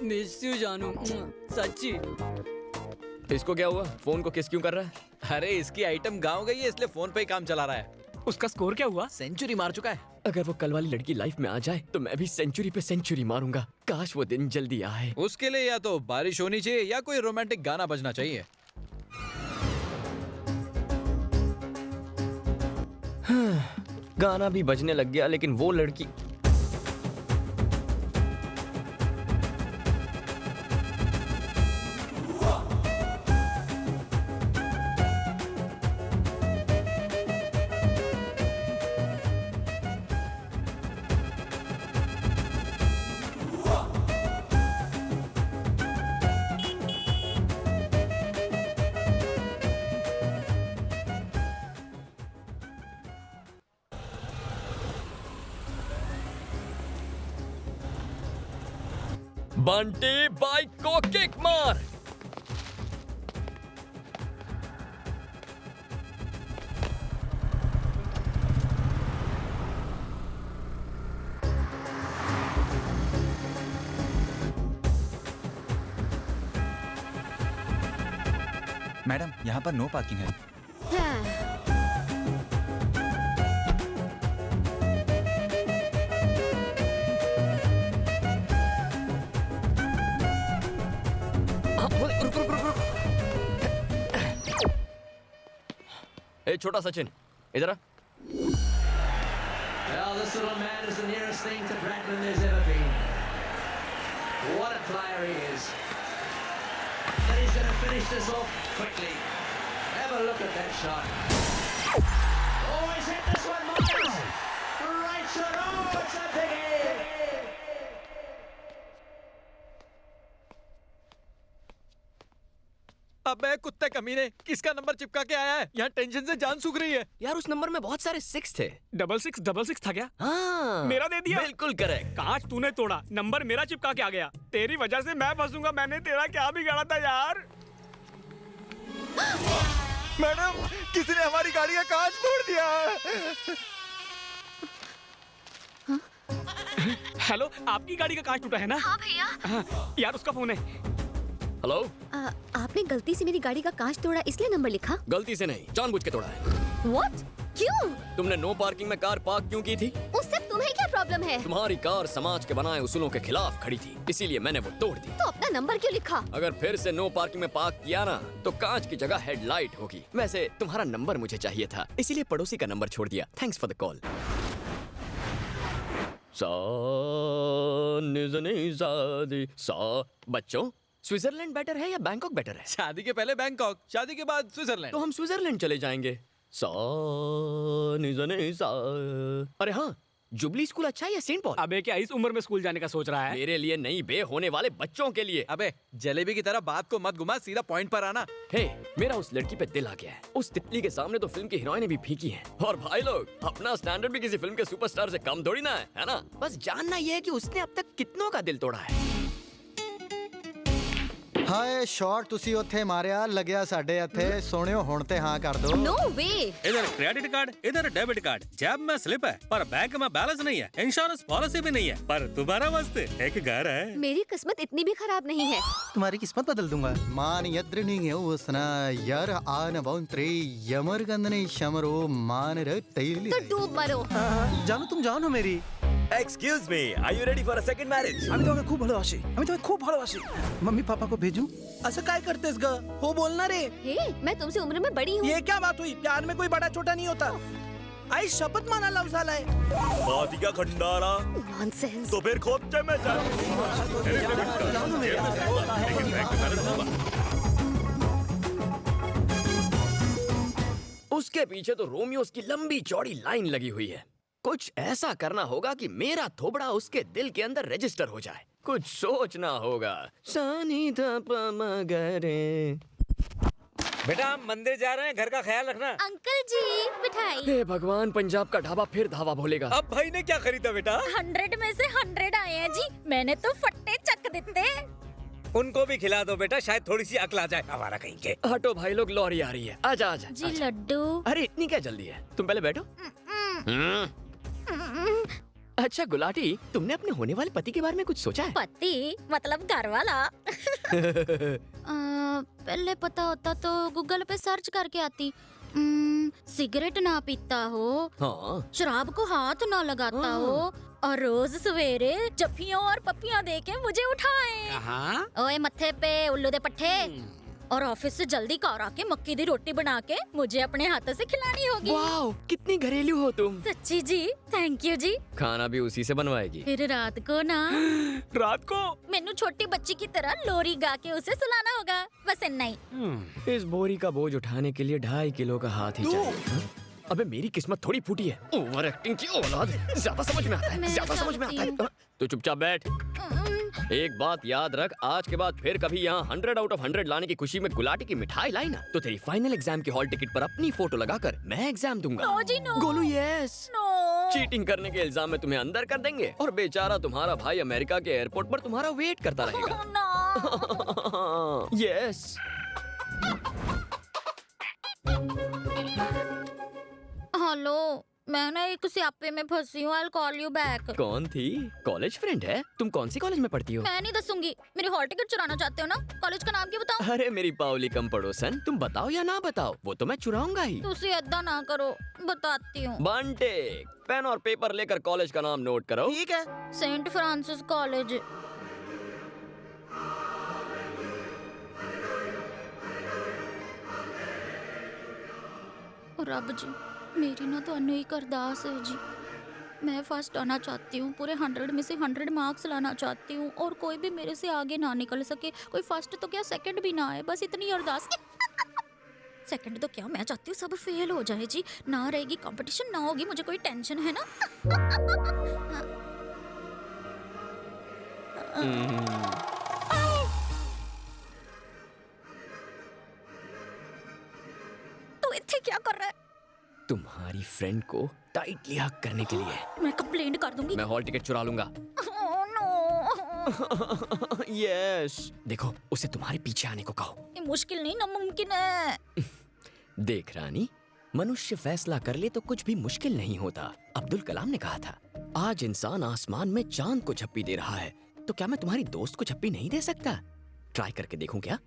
Miss you जानू, सच्ची। इसको क्या हुआ? फोन को किस क्यों कर रहा है? अरे इसकी आइटम गाँव गई है इसलिए फोन पे ही काम चला रहा है। उसका स्कोर क्या हुआ? सेंचुरी मार चुका है। अगर वो कल वाली लड़की लाइफ में आ जाए तो मैं भी सेंचुरी पे सेंचुरी मारूंगा। काश वो दिन जल्दी आए। उसके लिए या तो बारिश होनी चाहिए या कोई रोमांटिक गाना बजना चाहिए। गाना भी बजने लग गया, लेकिन वो लड़की बंटी बाइक को किक मार। मैडम, यहाँ पर नो पार्किंग है। ए छोटा सचिन, इधर आ। Well, this little man is the nearest thing to Bradman there's ever been. What a player he is. And he's going to finish this off quickly. Have a look at that shot. Oh, he's hit this one, Miles. Right shot. Oh, it's a big hit. अबे कुत्ते कमीने, किसका number चिपका के आया है? यहाँ tension से जान सूख रही है। यार उस नंबर में बहुत सारे 6 थे। डबल सिक्स था क्या? हाँ, मेरा दे दिया। बिल्कुल करेक्ट। कांच तूने तोड़ा, नंबर मेरा चिपका के आ गया। तेरी वजह से मैं फंसूंगा। मैंने तेरा क्या बिगाड़ा था यार? मैडम, किसी ने हमारी गाड़ी का कांच फोड़ दिया। हेलो, आपकी गाड़ी का कांच टूटा है ना? हाँ भैया। यार उसका फोन है। हेलो। आपने गलती से मेरी गाड़ी का कांच तोड़ा इसलिए नंबर लिखा? गलती से नहीं, जानबूझ के तोड़ा है। What? क्यों? तुमने नो पार्किंग में कार पार्क क्यों की थी? उससे तुम्हें क्या प्रॉब्लम है? तुम्हारी कार समाज के बनाए उसूलों के खिलाफ खड़ी थी, इसीलिए मैंने वो तोड़ दी। तो अपना नंबर क्यों लिखा? अगर फिर से नो पार्किंग में पार्क किया ना तो कांच की जगह हेडलाइट होगी। वैसे तुम्हारा नंबर मुझे चाहिए था, इसीलिए पड़ोसी का नंबर छोड़ दिया। Thanks for the call. बच्चों, स्विट्जरलैंड बेटर है या बैंकॉक बेटर है? शादी के पहले बैंकॉक, शादी के बाद स्विट्जरलैंड। तो हम स्विट्जरलैंड चले जाएंगे। अरे हाँ, जुबली स्कूल अच्छा है या सेंट पॉल? अबे क्या इस उम्र में स्कूल जाने का सोच रहा है? मेरे लिए नहीं बे, होने वाले बच्चों के लिए। अबे जलेबी की तरह बात को मत घुमा, सीधा पॉइंट पर आना। हे, मेरा उस लड़की पे दिल आ गया है। उस तितली के सामने तो फिल्म की हीरोइनें भी फीकी हैं। और भाई लोग, अपना स्टैंडर्ड भी किसी फिल्म के सुपरस्टार से कम थोड़ी ना है ना? बस जानना ये है कि उसने अब तक कितनों का दिल तोड़ा है। हाय शॉट ਤੁਸੀਂ ਉੱਥੇ ਮਾਰਿਆ ਲੱਗਿਆ ਸਾਡੇ ਇੱਥੇ ਸੋਹਣਿਓ ਹੁਣ ਤੇ ਹਾਂ ਕਰ ਦੋ। No way. इधर क्रेडिट कार्ड, इधर डेबिट कार्ड, जेब में स्लिप है पर बैंक में बैलेंस नहीं है, इंश्योरेंस पॉलिसी भी नहीं है, पर तुम्हारा मस्त एक घर है। मेरी किस्मत इतनी भी खराब नहीं है। तुम्हारी किस्मत बदल दूंगा। मान यद्रनी उसना यार आन बौंत्रे यमर गंदने शमरो मान र तैली। तो डूब मरो। জানো तुम जानो मेरी। Excuse me, are you ready for a second marriage? আমি তোমাকে খুব ভালোবাসি। मम्मी पापा को भेजूं? असं काय करतेस ग? हो बोल ना रे। हे, मैं तुमसे उम्र में बड़ी हूँ। ये क्या बात हुई? प्यार में कोई बड़ा छोटा नहीं होता। आई शपथ माना लव झालाय। बात का खंडारा। Nonsense. तो फिर खोपचे में जा। उसके पीछे तो रोमियोस की लंबी चौड़ी लाइन लगी हुई है। कुछ ऐसा करना होगा कि मेरा थोबड़ा उसके दिल के अंदर रजिस्टर हो जाए। कुछ सोचना होगा। सानी धा प म ग रे। बेटा हम मंदिर जा रहे हैं, घर का ख्याल रखना। अंकल जी मिठाई। हे भगवान, पंजाब का ढाबा फिर धावा बोलेगा। अब भाई ने क्या खरीदा बेटा? 100 में से 100 आए हैं जी। मैंने तो फट्टे चक देते। उनको भी खिला दो बेटा, शायद थोड़ी सी अकल आ जाए। हमारा कहीं के। हटो भाई लोग, लॉरी आ रही है। आजा आजा जी लड्डू। अरे इतनी क्या जल्दी है? तुम पहले बैठो। अच्छा गुलाटी, तुमने अपने होने वाले पति के बारे में कुछ सोचा है? पति मतलब घर वाला। पहले पता होता तो गूगल पे सर्च करके आती। सिगरेट ना पीता हो, हाँ। शराब को हाथ ना लगाता हो और रोज सवेरे जफ्फियों और पप्पियां देके मुझे उठाए। कहाँ? ओए मत्थे पे उल्लू दे पट्टे। और ऑफिस से जल्दी घर आके मक्की दी रोटी बना के मुझे अपने हाथों से खिलानी होगी। वाओ, कितनी घरेलू हो तुम। सच्ची जी, थैंक यू जी। खाना भी उसी से बनवाएगी? फिर रात को ना रात को मैनू छोटी बच्ची की तरह लोरी गा के उसे सुलाना होगा, बस इतना ही। इस बोरी का बोझ उठाने के लिए 2.5 किलो का हाथ ही चाहिए। हाँ? अबे मेरी किस्मत थोड़ी फूटी है। ओवर एक्टिंग की औलाद। ज्यादा समझ में आता है, ज्यादा समझ में आता है। हाँ? तो चुपचाप बैठ। एक बात याद रख, आज के बाद फिर कभी यहाँ 100 आउट ऑफ 100 लाने की खुशी में गुलाटी की मिठाई लाई ना, तो तेरी फाइनल एग्जाम की हॉल टिकट पर अपनी फोटो लगाकर मैं एग्जाम दूंगा। नो जी no. Golu yes. No. Cheating करने के इल्जाम में तुम्हें अंदर कर देंगे और बेचारा तुम्हारा भाई अमेरिका के एयरपोर्ट पर तुम्हारा वेट करता रहेगा। नो। यस। हेलो, मैं ना एक स्यापे में फंसी हूँ। I'll call you back। कौन थी? कॉलेज फ्रेंड है? तुम कौन सी कॉलेज में पढ़ती हो? मैं नहीं दसूंगी। मेरी हॉल टिकट चुराना चाहते हो ना? कॉलेज का नाम क्या बताऊं? अरे मेरी पावली कम पड़ोसन, तुम बताओ या ना बताओ, वो तो मैं चुराऊंगा ही। तुसी ऐदा ना करो, बताती हूँ। बंटे, पेन और पेपर लेकर कॉलेज का नाम नोट करो। ठीक है। Saint Francis college. रब जी, मेरी ना तो एक अरदास है जी। मैं फर्स्ट आना चाहती हूँ, पूरे 100 में से 100 मार्क्स लाना चाहती हूँ और कोई भी मेरे से आगे ना निकल सके। कोई फर्स्ट तो क्या सेकंड भी ना आए, बस इतनी अरदास। सेकंड तो क्या, मैं चाहती हूँ सब फेल हो जाए जी। ना रहेगी कंपटीशन, ना होगी मुझे कोई टेंशन, है ना? तू इत्थे क्या कर रहा है? तुम्हारी फ्रेंड को टाइटली हक करने के लिए। मैं कंप्लेंट कर दूंगी। मैं हॉल टिकट चुरा लूंगा। Oh, no. यस। देखो, उसे तुम्हारे पीछे आने को कहो। ये मुश्किल नहीं, नामुमकिन है। देख रानी, मनुष्य फैसला कर ले तो कुछ भी मुश्किल नहीं होता। अब्दुल कलाम ने कहा था, आज इंसान आसमान में चांद को झप्पी दे रहा है, तो क्या मैं तुम्हारी दोस्त को झप्पी नहीं दे सकता? ट्राई करके देखूं क्या?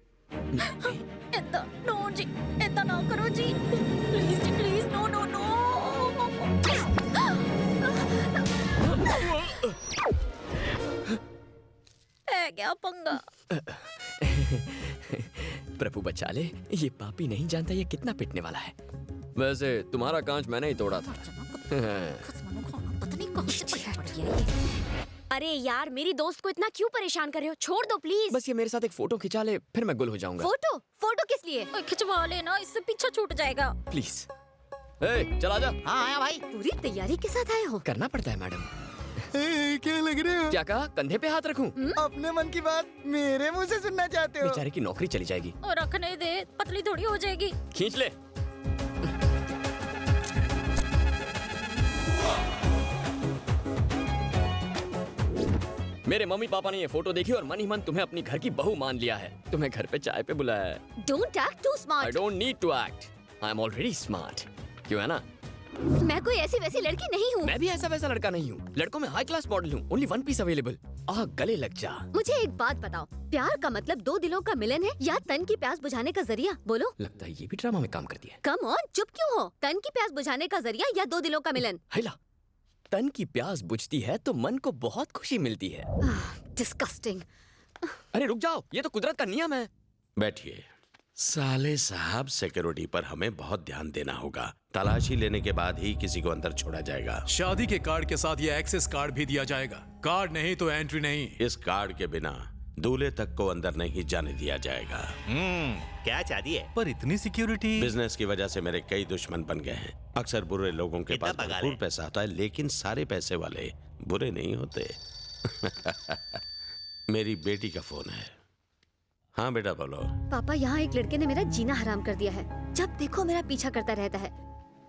ऐदा नो जी, ऐदा ना करो जी, प्लीज जी, प्लीज। No no no. है क्या पंगा? प्रभु बचा ले, ये पापी नहीं जानता ये कितना पिटने वाला है। वैसे तुम्हारा कांच मैंने ही तोड़ा था। पता नहीं कहाँ से पट गया ये। अरे यार, मेरी दोस्त को इतना क्यों परेशान कर रहे हो? छोड़ दो प्लीज। बस ये मेरे साथ एक फोटो खिंचा ले, फिर मैं गुल हो जाऊंगा। फोटो? फोटो किस लिए? ओए खिंचवा लेना, इससे पीछा छूट जाएगा। प्लीज। ए, चला जा। हाँ आया भाई। पूरी तैयारी के साथ आए हो? करना पड़ता है मैडम। क्या लग रहे हो? क्या कहा? कंधे पे हाथ रखूं? अपने मन की बात मेरे मुंह से सुनना चाहते हो? बेचारे की नौकरी चली जाएगी। और रखने दे, पतली थोड़ी हो जाएगी। खींच ले। मेरे मम्मी पापा ने ये फोटो देखी और मन ही मन तुम्हें अपनी घर की बहू मान लिया है। तुम्हें घर पे चाय पे बुलाया है। Don't act to I smart. Don't need to act, I am already smart. क्यों है ना? मैं कोई ऐसी वैसी लड़की नहीं हूँ। मैं भी ऐसा वैसा लड़का नहीं हूँ। लड़कों में हाई क्लास मॉडल हूँ। Only 1 piece available. आ गले लग जा। मुझे एक बात बताओ, प्यार का मतलब 2 दिलों का मिलन है या तन की प्यास बुझाने का जरिया? बोलो। लगता है ये भी ड्रामा में काम करती है। कम ऑन, चुप क्यों हो? तन की प्यास बुझाने का जरिया या 2 दिलों का मिलन? हैला, तन की प्यास बुझती है तो मन को बहुत खुशी मिलती है। डिस्गस्टिंग। अरे रुक जाओ, ये तो कुदरत का नियम है। बैठिए। साले साहब, सिक्योरिटी पर हमें बहुत ध्यान देना होगा। तलाशी लेने के बाद ही किसी को अंदर छोड़ा जाएगा। शादी के कार्ड के साथ ये एक्सेस कार्ड भी दिया जाएगा। कार्ड नहीं तो एंट्री नहीं। इस कार्ड के बिना दूल्हे तक को अंदर नहीं जाने दिया जाएगा। क्या चाहती है? पर इतनी सिक्योरिटी। बिजनेस की वजह से मेरे कई दुश्मन बन गए हैं। अक्सर बुरे लोगों के पास भरपूर पैसा होता है, लेकिन सारे पैसे वाले बुरे नहीं होते। मेरी बेटी का फोन है। हाँ बेटा बोलो। पापा, यहाँ एक लड़के ने मेरा जीना हराम कर दिया है। जब देखो मेरा पीछा करता रहता है।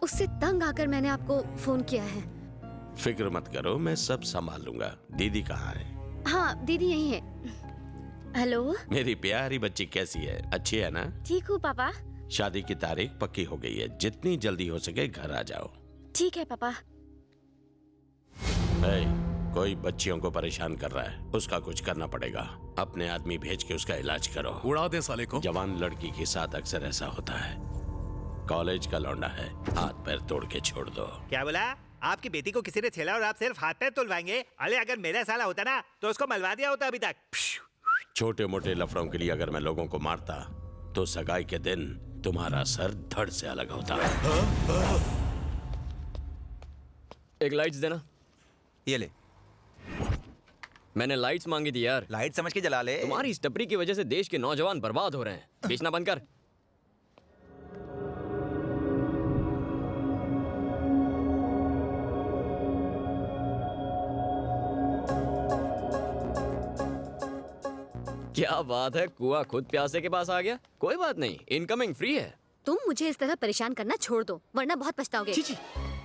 उससे तंग आकर मैंने आपको फोन किया है। फिक्र मत करो, मैं सब संभाल लूंगा। दीदी कहाँ है? हाँ, दीदी यही है। हेलो। मेरी प्यारी बच्ची कैसी है? अच्छी है ना? ठीक हूँ पापा। शादी की तारीख पक्की हो गई है। जितनी जल्दी हो सके घर आ जाओ। ठीक है पापा। कोई बच्चियों को परेशान कर रहा है, उसका कुछ करना पड़ेगा। अपने आदमी भेज के उसका इलाज करो। उड़ा दे साले को। जवान लड़की के साथ अक्सर ऐसा होता है। कॉलेज का लौंडा है, हाथ पैर तोड़ के छोड़ दो। क्या बोला? आपकी बेटी को किसी ने छेड़ा और आप सिर्फ हाथ पैर तुलवाएंगे? अरे अगर मेरा साला होता ना तो उसको मलवा दिया होता अभी तक। छोटे मोटे लफड़ों के लिए अगर मैं लोगों को मारता तो सगाई के दिन तुम्हारा सर धड़ से अलग होता। एक लाइट्स देना। ये ले। मैंने लाइट्स मांगी थी यार। लाइट समझ के जला ले। तुम्हारी इस टपरी की वजह से देश के नौजवान बर्बाद हो रहे हैं। बेचना बंद कर। क्या बात है, कुआं खुद प्यासे के पास आ गया। कोई बात नहीं, इनकमिंग फ्री है। तुम मुझे इस तरह परेशान करना छोड़ दो, वरना बहुत पछताओगे। जी,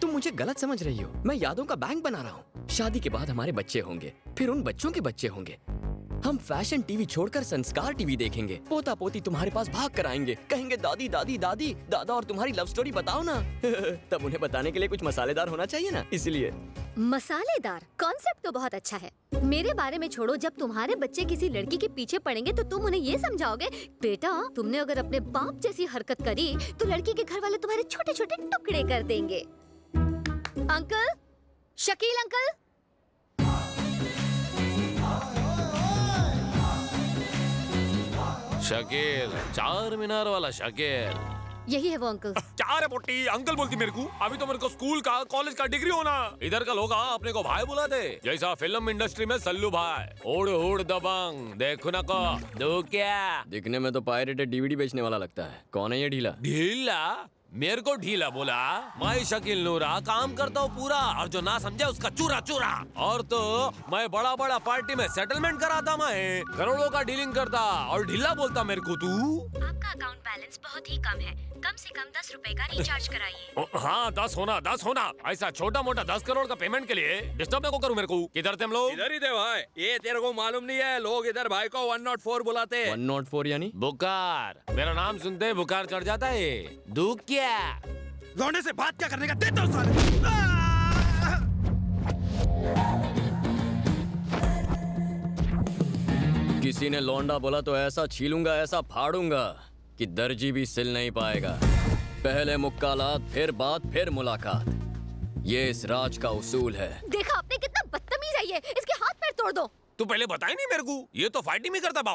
तुम मुझे गलत समझ रही हो। मैं यादों का बैंक बना रहा हूँ। शादी के बाद हमारे बच्चे होंगे, फिर उन बच्चों के बच्चे होंगे। हम फैशन टीवी छोड़कर संस्कार टीवी देखेंगे। पोता पोती तुम्हारे पास भाग कर आएंगे, कहेंगे दादी दादी दादी दादा और तुम्हारी लव स्टोरी बताओ ना। तब उन्हें बताने के लिए कुछ मसालेदार होना चाहिए ना, इसलिए। मसालेदार कॉन्सेप्ट तो बहुत अच्छा है। मेरे बारे में छोड़ो, जब तुम्हारे बच्चे किसी लड़की के पीछे पड़ेंगे तो तुम उन्हें ये समझाओगे, बेटा तुमने अगर अपने बाप जैसी हरकत करी तो लड़की के घर वाले तुम्हारे छोटे छोटे टुकड़े कर देंगे। Uncle, Shakeel uncle. शकील, चार मीनार वाला शकील। यही है वो अंकल। क्या रे पोटी, अंकल बोलती मेरे को? अभी तो मेरे को स्कूल का कॉलेज का डिग्री होना। इधर का लोग अपने को भाई बुलाते, जैसा फिल्म इंडस्ट्री में सल्लू भाई। उड़ उड़ दबंग, देखो ना को दो क्या। दिखने में तो पायरेटेड डीवीडी बेचने वाला लगता है। कौन है ये ढीला? ढीला? मेरे को ढीला बोला? मैं शकील नूरा काम करता हूँ पूरा, और जो ना समझे उसका चूरा चूरा। और तो मैं बड़ा बड़ा पार्टी में सेटलमेंट कराता, मैं करोड़ों का डीलिंग करता, और ढीला बोलता मेरे को तू? आपका अकाउंट बैलेंस बहुत ही कम है, कम से कम 10 रुपए का रिचार्ज कराइए। हाँ 10 होना। ऐसा छोटा मोटा 10 करोड़ का पेमेंट के लिए डिस्टर्ब को करूँ मेरे को? किधर थे हम लोग? इधर ही थे भाई। ये तेरे को मालूम नहीं है, लोग इधर भाई को 104 बुलाते। 104 यानी? बुखार। मेरा नाम सुनते ही बुखार चढ़ जाता है। दुख क्या? लौंडे से बात क्या करने का, देता हूँ साले। किसी ने लौंडा बोला तो ऐसा छीलूंगा, ऐसा फाड़ूंगा कि दर्जी भी सिल नहीं पाएगा। पहले मुक्कालात, फिर बात, फिर मुलाकात। ये इस राज का उसूल है। देखा आपने कितना बदतमीज है ये, इसके हाथ पैर तोड़ दो। तू पहले बताई नहीं मेरे को? ये तो फाइटिंग भी करता